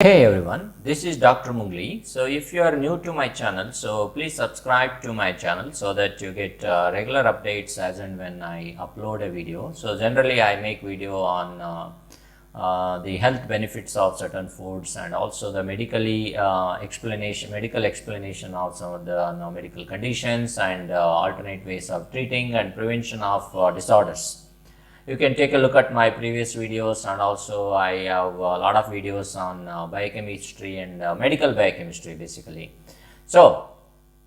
Hey everyone, this is Dr. Mungli. So if you are new to my channel, so please subscribe to my channel so that you get regular updates as and when I upload a video. So generally I make video on the health benefits of certain foods and also the medical explanation of some of the medical conditions and alternate ways of treating and prevention of disorders. You can take a look at my previous videos, and also I have a lot of videos on biochemistry and medical biochemistry basically. So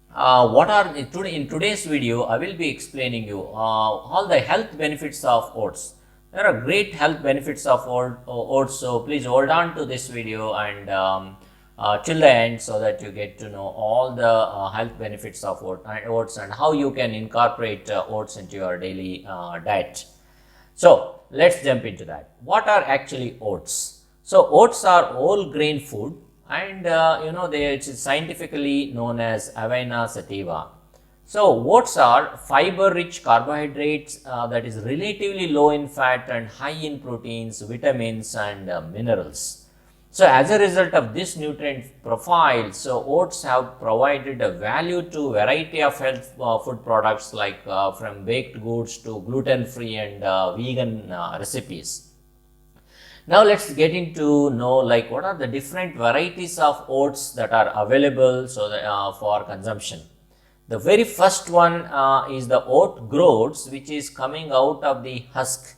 in today's video I will be explaining you all the health benefits of oats. There are great health benefits of oats, so please hold on to this video and till the end so that you get to know all the health benefits of oats and how you can incorporate oats into your daily diet. So let's jump into that. What are actually oats? So oats are whole grain food, and it is scientifically known as avena sativa. So oats are fiber rich carbohydrates that is relatively low in fat and high in proteins, vitamins and minerals. So as a result of this nutrient profile, so oats have provided a value to variety of health food products like from baked goods to gluten-free and vegan recipes. Now let's get into know like what are the different varieties of oats that are available for consumption. The very first one is the oat groats, which is coming out of the husk.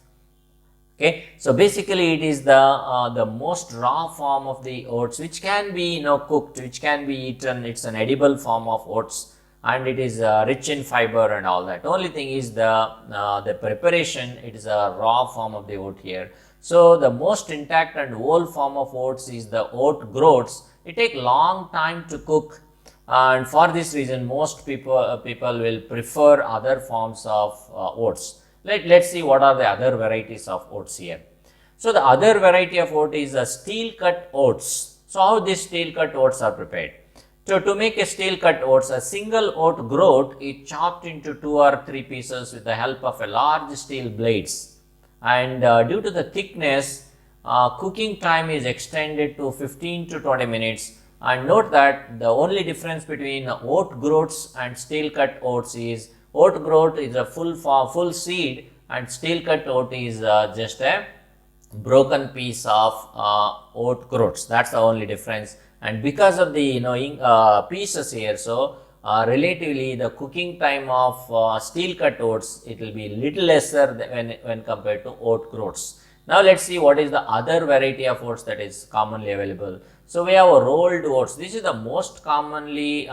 Okay, so basically it is the most raw form of the oats, which can be cooked, which can be eaten. It's an edible form of oats, and it is rich in fiber and all that. Only thing is the preparation. It is a raw form of the oat here. So the most intact and whole form of oats is the oat groats. It take long time to cook, and for this reason most people will prefer other forms of oats. Let's see what are the other varieties of oats here. So the other variety of oat is a steel cut oats. So how these steel cut oats are prepared? So to make a steel cut oats, a single oat groat is chopped into 2 or 3 pieces with the help of a large steel blades. And due to the thickness, cooking time is extended to 15 to 20 minutes. And note that the only difference between oat groats and steel cut oats is oat groat is a full seed, and steel cut oat is just a broken piece of oat groats. That's the only difference. And because of the pieces here, so relatively the cooking time of steel cut oats, it will be little lesser when compared to oat groats. Now let's see what is the other variety of oats that is commonly available. So we have a rolled oats. This is the most commonly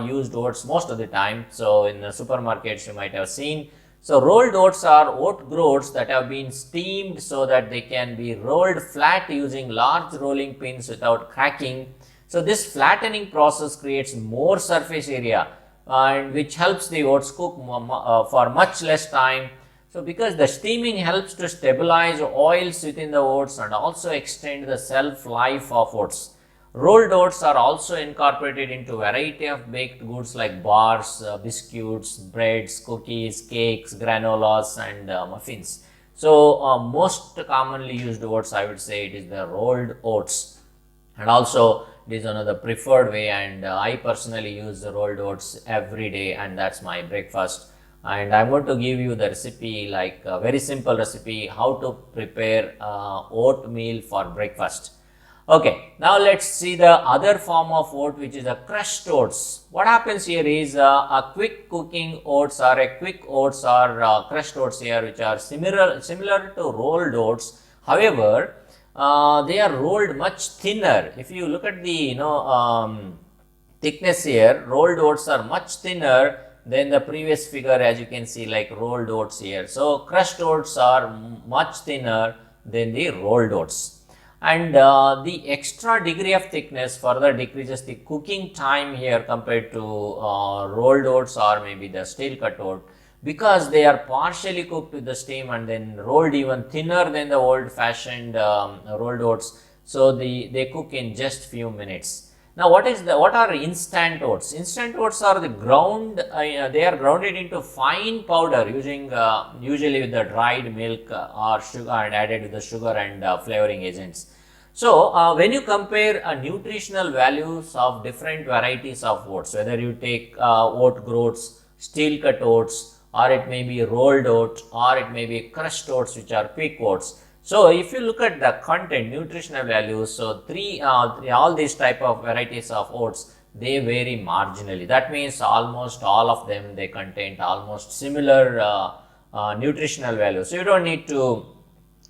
used oats most of the time. So in the supermarkets you might have seen. So rolled oats are oat groats that have been steamed so that they can be rolled flat using large rolling pins without cracking. So this flattening process creates more surface area, and which helps the oats cook for much less time. So because the steaming helps to stabilize oils within the oats and also extend the shelf life of oats. Rolled oats are also incorporated into variety of baked goods like bars, biscuits, breads, cookies, cakes, granolas and muffins. So most commonly used oats, I would say it is the rolled oats, and also it is another preferred way, and I personally use the rolled oats every day, and that's my breakfast. And I'm going to give you the recipe, like a very simple recipe how to prepare oatmeal for breakfast. Okay, now let's see the other form of oat, which is a crushed oats. What happens here is a quick cooking oats or a quick oats or crushed oats here, which are similar to rolled oats. However, they are rolled much thinner. If you look at the thickness here, rolled oats are much thinner than the previous figure, as you can see, like rolled oats here. So crushed oats are much thinner than the rolled oats, and the extra degree of thickness further decreases the cooking time here compared to rolled oats or maybe the steel cut oat, because they are partially cooked with the steam and then rolled even thinner than the old fashioned rolled oats. So they cook in just few minutes. Now what are instant oats? Instant oats are the they are grounded into fine powder using usually with the dried milk or sugar and added with the sugar and flavoring agents. So, when you compare nutritional values of different varieties of oats, whether you take oat groats, steel cut oats, or it may be rolled oat, or it may be crushed oats, which are peak oats. So, if you look at the content, nutritional values, so all these type of varieties of oats, they vary marginally. That means almost all of them, they contain almost similar nutritional values. So, you don't need to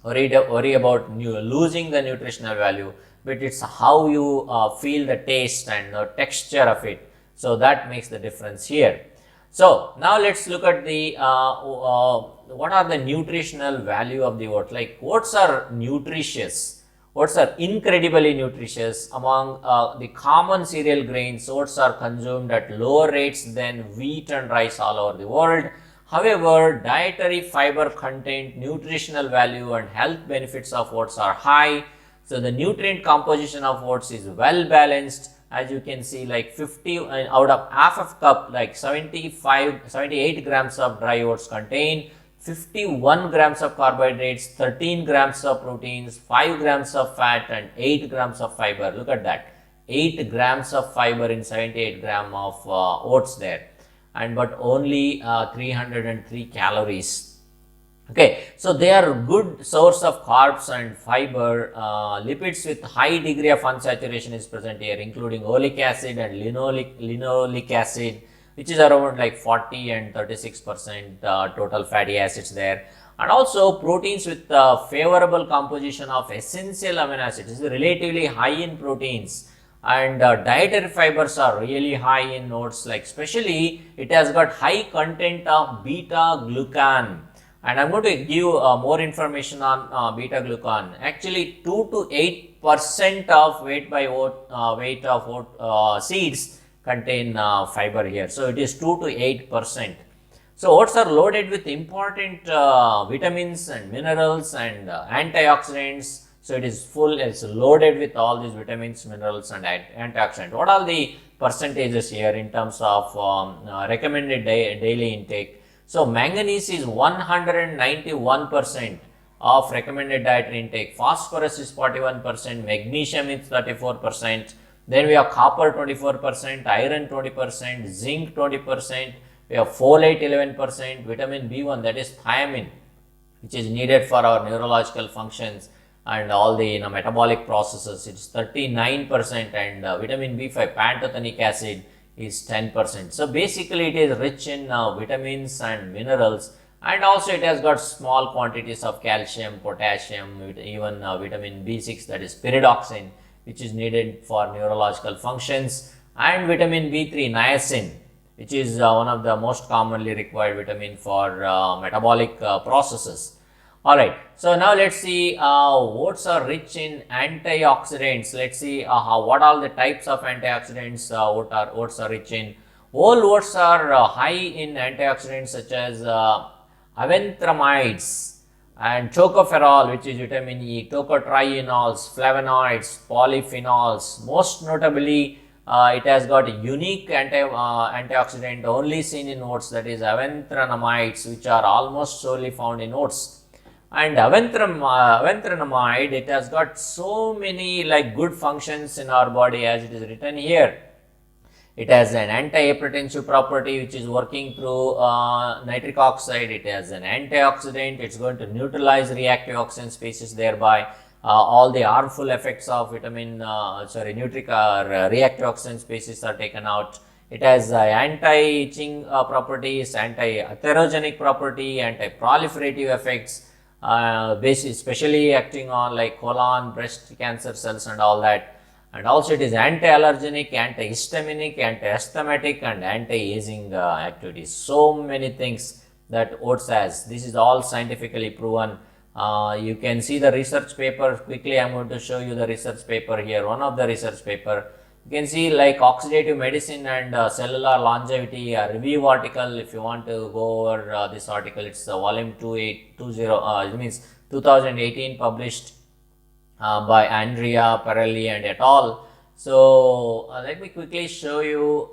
worry about losing the nutritional value, but it's how you feel the taste and the texture of it. So, that makes the difference here. So, now let's look at the what are the nutritional value of the oats. Like, oats are nutritious. Oats are incredibly nutritious. Among the common cereal grains, oats are consumed at lower rates than wheat and rice all over the world. However, dietary fiber content, nutritional value and health benefits of oats are high. So, the nutrient composition of oats is well balanced. As you can see, like 50 out of half of cup, like 78 grams of dry oats contain 51 grams of carbohydrates, 13 grams of proteins, 5 grams of fat and 8 grams of fiber. Look at that, 8 grams of fiber in 78 gram of oats there, and but only 303 calories. Okay, so they are good source of carbs and fiber. Lipids with high degree of unsaturation is present here, including oleic acid and linoleic acid, which is around like 40 and 36% total fatty acids there. And also proteins with favorable composition of essential amino acids. This is relatively high in proteins. And dietary fibers are really high in oats, like especially it has got high content of beta-glucan. And I am going to give you more information on beta-glucan. Actually, 2 to 8% of weight of oat seeds contain fiber here. So, it is 2 to 8%. So, oats are loaded with important vitamins and minerals and antioxidants. So, it is it's loaded with all these vitamins, minerals and antioxidants. What are the percentages here in terms of recommended daily intake? So, manganese is 191% of recommended dietary intake, phosphorus is 41%, magnesium is 34%, then we have copper 24%, iron 20%, zinc 20%, we have folate 11%, vitamin B1, that is thiamine, which is needed for our neurological functions and all the metabolic processes, it is 39%, and vitamin B5, pantothenic acid, is 10%. So, basically it is rich in vitamins and minerals, and also it has got small quantities of calcium, potassium, even vitamin B6, that is pyridoxine, which is needed for neurological functions, and vitamin B3, niacin, which is one of the most commonly required vitamin for metabolic processes. Alright, so now let's see oats are rich in antioxidants. Let's see what all the types of antioxidants oats are rich in. Whole oats are high in antioxidants such as aventhramides and tocopherol, which is vitamin E, tocotrienols, flavanoids, polyphenols. Most notably, it has got a unique antioxidant only seen in oats, that is aventhramides, which are almost solely found in oats. And aventhramiide, it has got so many like good functions in our body, as it is written here. It has an anti-hypertensive property, which is working through nitric oxide. It has an antioxidant. It's going to neutralize reactive oxygen species, thereby all the harmful effects of reactive oxygen species are taken out. It has anti-itching properties, anti-atherogenic property, anti-proliferative effects, especially acting on like colon, breast cancer cells and all that. And also it is anti-allergenic, antihistaminic, anti-asthmatic and anti-aging activities. So many things that oats has. This is all scientifically proven. You can see the research paper. Quickly I am going to show you the research paper here. One of the research paper. You can see like oxidative medicine and cellular longevity, a review article. If you want to go over this article, it's volume 2820, it means 2018, published by Andrea Perelli and et al. So, let me quickly show you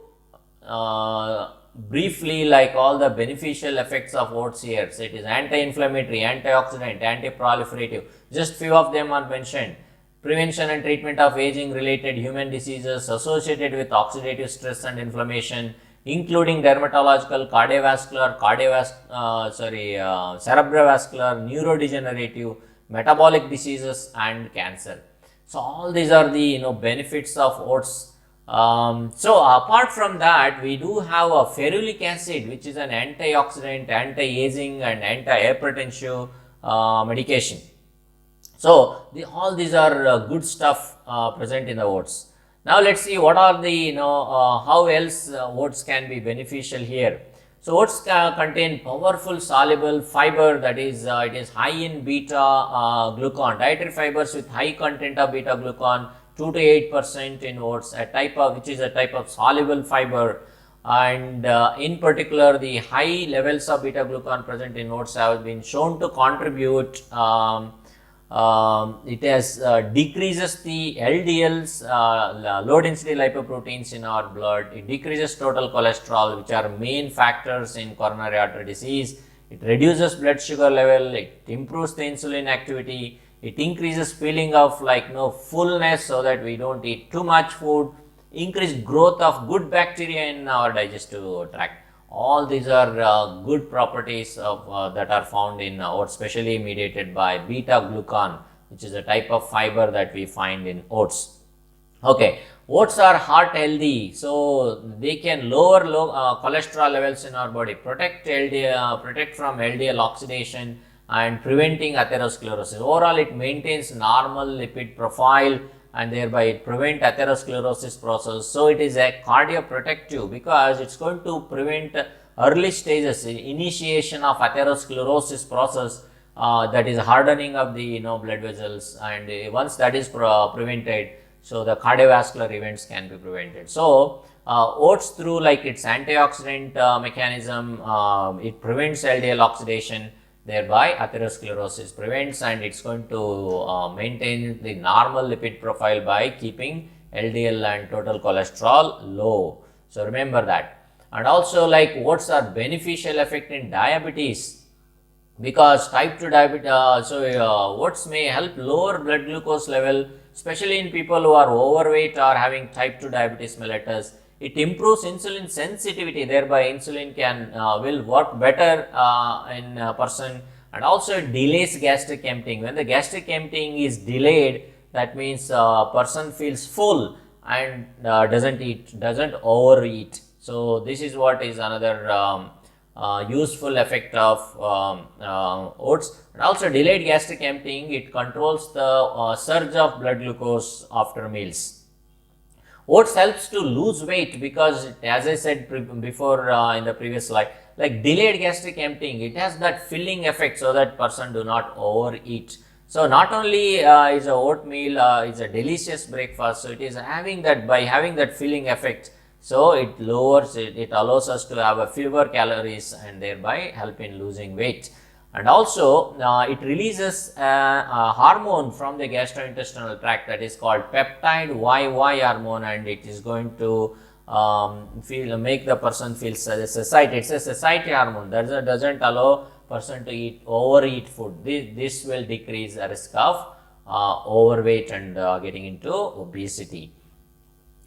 briefly like all the beneficial effects of oats here. So, it is anti-inflammatory, antioxidant, anti-proliferative, just few of them are mentioned. prevention and treatment of aging related human diseases associated with oxidative stress and inflammation, including dermatological, cerebrovascular, neurodegenerative, metabolic diseases and cancer. So all these are the benefits of oats. So apart from that, we do have a ferulic acid, which is an antioxidant, anti-aging and anti-hypertensive medication. So all these are good stuff present in the oats. Now let's see what are the how else oats can be beneficial here. So oats contain powerful soluble fiber, that is it is high in beta-glucan, dietary fibers with high content of beta-glucan, 2 to 8% in oats, which is a type of soluble fiber, and in particular the high levels of beta-glucan present in oats have been shown to contribute. It has decreases the LDLs, low density lipoproteins in our blood. It decreases total cholesterol, which are main factors in coronary artery disease. It reduces blood sugar level. It improves the insulin activity. It increases feeling of fullness, so that we don't eat too much food. Increased growth of good bacteria in our digestive tract. All these are good properties of that are found in oats, especially mediated by beta-glucan, which is a type of fiber that we find in oats. Okay, oats are heart healthy, so they can lower cholesterol levels in our body, protect from LDL oxidation, and preventing atherosclerosis. Overall, it maintains normal lipid profile, and thereby it prevent atherosclerosis process. So it is a cardioprotective, because it's going to prevent early stages, initiation of atherosclerosis process, that is hardening of the blood vessels, and once that is prevented, so the cardiovascular events can be prevented. So oats, through its antioxidant mechanism, it prevents LDL oxidation, thereby atherosclerosis prevents, and it's going to maintain the normal lipid profile by keeping LDL and total cholesterol low. So remember that. And also, oats are beneficial effect in diabetes, because type 2 diabetes, oats may help lower blood glucose level, especially in people who are overweight or having type 2 diabetes mellitus. It improves insulin sensitivity, thereby insulin will work better in a person, and also it delays gastric emptying. When the gastric emptying is delayed, that means a person feels full and doesn't overeat. So this is what is another useful effect of oats. And also delayed gastric emptying, it controls the surge of blood glucose after meals. Oats helps to lose weight, because as I said before in the previous slide, delayed gastric emptying, it has that filling effect, so that person do not overeat. So not only is a oatmeal is a delicious breakfast, so it is having that, by having that filling effect, so it lowers it allows us to have fewer calories, and thereby help in losing weight. And also it releases a hormone from the gastrointestinal tract, that is called peptide YY hormone, and it is going to make the person feel satiety. It's a satiety hormone that doesn't allow person to overeat food. This will decrease the risk of overweight and getting into obesity.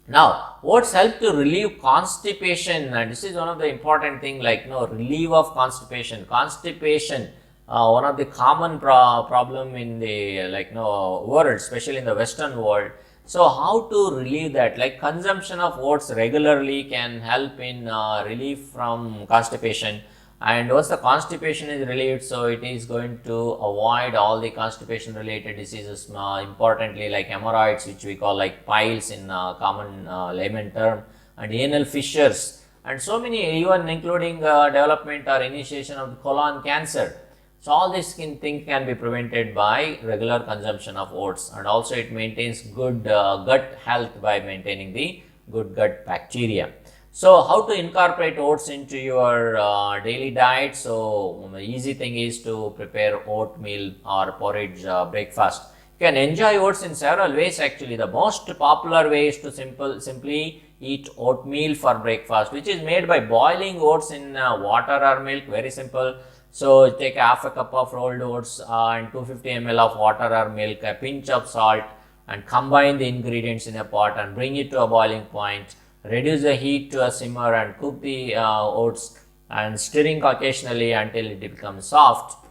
Now, oats help to relieve constipation, and this is one of the important thing, relief of constipation. Constipation, one of the common problem in the world, especially in the Western world. So how to relieve that? Consumption of oats regularly can help in relief from constipation. And once the constipation is relieved, so it is going to avoid all the constipation related diseases, importantly hemorrhoids, which we call piles in common layman term, and anal fissures, and so many, even including development or initiation of colon cancer. So all these things can be prevented by regular consumption of oats. And also it maintains good gut health by maintaining the good gut bacteria. So how to incorporate oats into your daily diet? So the easy thing is to prepare oatmeal or porridge breakfast. You can enjoy oats in several ways actually. The most popular way is to simply eat oatmeal for breakfast, which is made by boiling oats in water or milk. Very simple. So take half a cup of rolled oats and 250 ml of water or milk, a pinch of salt, and combine the ingredients in a pot and bring it to a boiling point. Reduce the heat to a simmer and cook the oats and stirring occasionally until it becomes soft.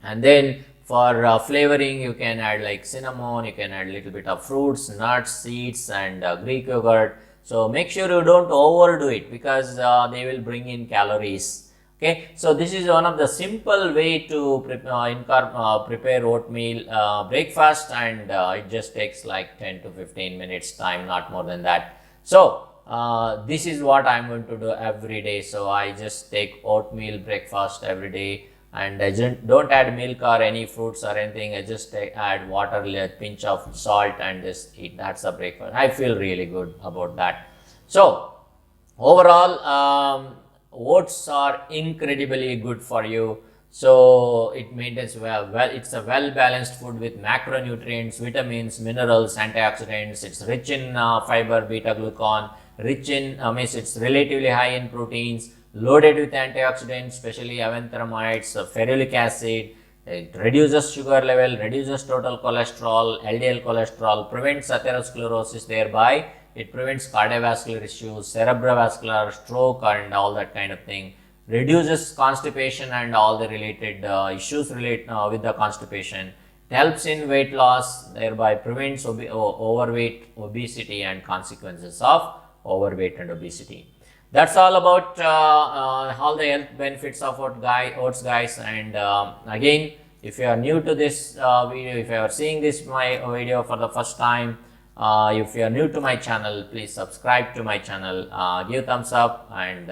And then for flavoring, you can add like cinnamon, you can add a little bit of fruits, nuts, seeds, and Greek yogurt. So make sure you don't overdo it because they will bring in calories. Okay, so this is one of the simple way to prepare oatmeal breakfast, and it just takes like 10 to 15 minutes time, not more than that. So this is what I'm going to do every day. So I just take oatmeal breakfast every day, and I don't add milk or any fruits or anything. I just add water, a pinch of salt, and just eat. That's a breakfast. I feel really good about that. So overall, oats are incredibly good for you. So it maintains it's a well balanced food with macronutrients, vitamins, minerals, antioxidants. It's rich in fiber, beta-glucan, rich in it's relatively high in proteins, loaded with antioxidants, especially aventhramides, ferulic acid. It reduces sugar level, reduces total cholesterol, LDL cholesterol, prevents atherosclerosis, thereby it prevents cardiovascular issues, cerebrovascular, stroke, and all that kind of thing. Reduces constipation and all the related issues with the constipation. It helps in weight loss, thereby prevents overweight, obesity, and consequences of overweight and obesity. That's all about all the health benefits of oats, guys. And again, if you are new to this video, if you are seeing this my video for the first time, if you are new to my channel, please subscribe to my channel, give thumbs up, and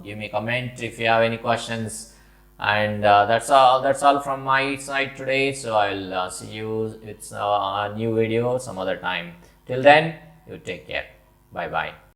give me a comment if you have any questions. And that's all from my side today. So I'll see you with a new video some other time. Till then, you take care. Bye bye.